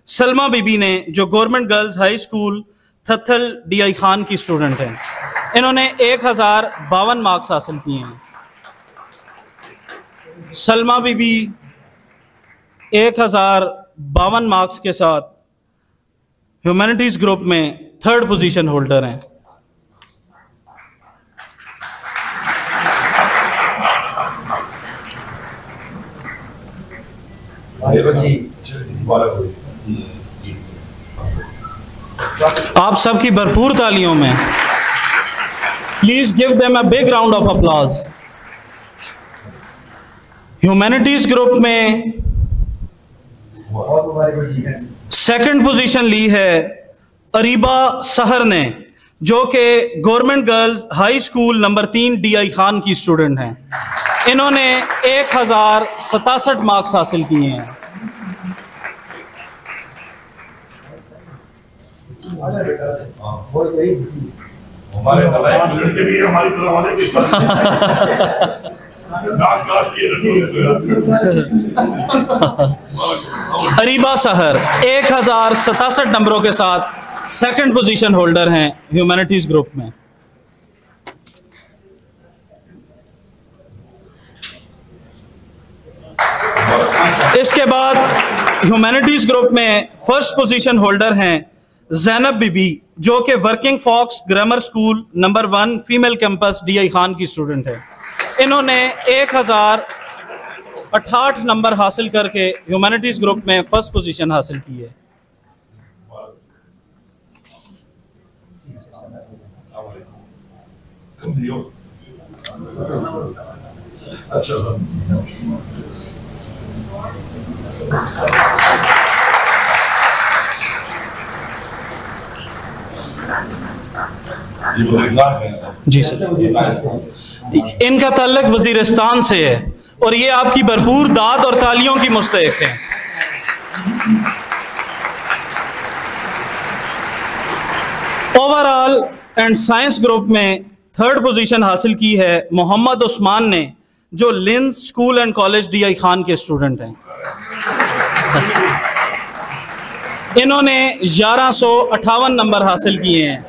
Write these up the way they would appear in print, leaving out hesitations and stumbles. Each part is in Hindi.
सलमा बीबी ने, जो government girls high school Thathal DI Khan की स्टूडेंट हैं। इन्होंने 1052 मार्क्स हासिल किए हैं। सलमा बीबी 1052 मार्क्स के साथ ह्यूमैनिटीज ग्रुप में 3rd पोजीशन होल्डर हैं। आप सबकी भरपूर तालियों में please give them a big round of applause. Humanities group में 2nd पोजीशन ली है अरीबा सहर ने, जो कि government girls high school number 3 DI Khan की स्टूडेंट हैं। इन्होंने 1067 मार्क्स हासिल किए हैं। अरीबा सहर 1067 नंबरों के साथ 2nd पोजीशन होल्डर हैं ह्यूमैनिटीज ग्रुप में। इसके बाद ह्यूमैनिटीज ग्रुप में 1st पोजीशन होल्डर हैं जैनब बीबी, जो कि working fox grammar school number 1 female campus DI Khan की स्टूडेंट है। इन्होंने 1068 नंबर हासिल करके ह्यूमैनिटीज ग्रुप में 1st पोजीशन हासिल की है। जी सर, इनका ताल्लुक वजीरिस्तान से है और ये आपकी भरपूर दाद और तालियों की मुस्तहिक है। ओवरऑल एंड साइंस ग्रुप में 3rd पोजीशन हासिल की है मोहम्मद उस्मान ने, जो लिंस school and college DI Khan के स्टूडेंट हैं। इन्होंने 1158 नंबर हासिल किए हैं।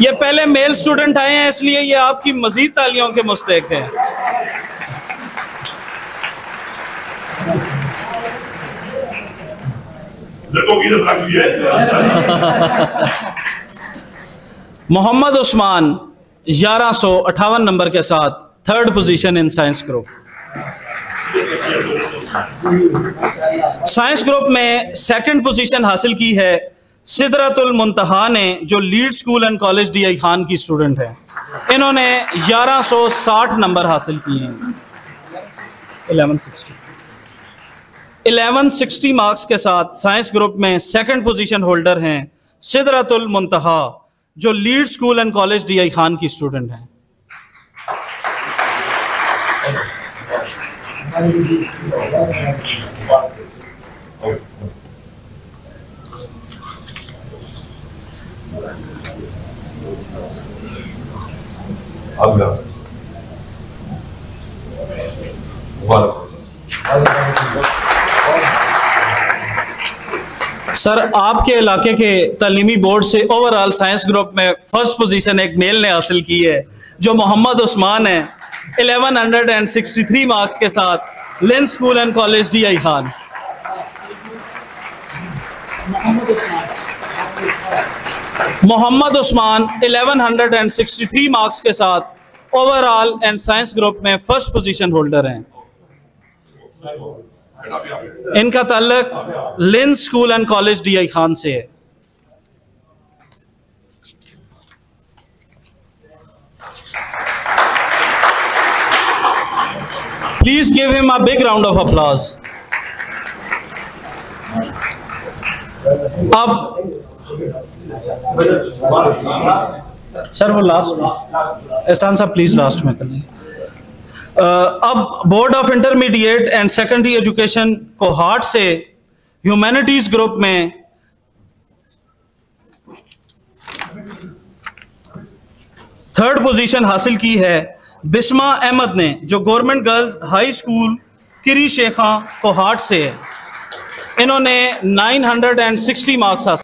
ये पहले मेल स्टूडेंट आए हैं, इसलिए ये आपकी मजीद तालियों के मुस्तहिक हैं। मोहम्मद उस्मान 1158 नंबर के साथ 3rd position in science group. Science group में 2nd पोजीशन हासिल की है सिदरतुल मुंतहा ने, जो lead school and college DI Khan की स्टूडेंट है। इन्होंने 1160 नंबर हासिल किए हैं। 1160 मार्क्स के साथ साइंस ग्रुप में 2nd पोजीशन होल्डर हैं सिदरतुल मुंतहा, जो lead school and college DI Khan की स्टूडेंट हैं। सर, आपके इलाके के तालीमी बोर्ड से ओवरऑल साइंस ग्रुप में 1st पोजीशन एक मेल ने हासिल की है, जो मोहम्मद उस्मान है, 1163 मार्क्स के साथ lens school and college DI Khan. Mohammad Usman 1163 marks के साथ ओवरऑल एंड साइंस ग्रुप में 1st पोजीशन होल्डर हैं। इनका ताल्लुक lens school and college DI Khan से है। Please give him a big round of applause. अब सर वो लास्ट, एहसान साहब प्लीज लास्ट में कर लेंगे। अब board of intermediate and secondary education cohort से ह्यूमैनिटीज ग्रुप में 3rd पोजीशन हासिल की है बिस्मा अहमद ने, जो गवर्नमेंट गर्ल्स हाई स्कूल किरी शेखा कोहार्ट से है। इन्होंने 960 मार्क्स हासिल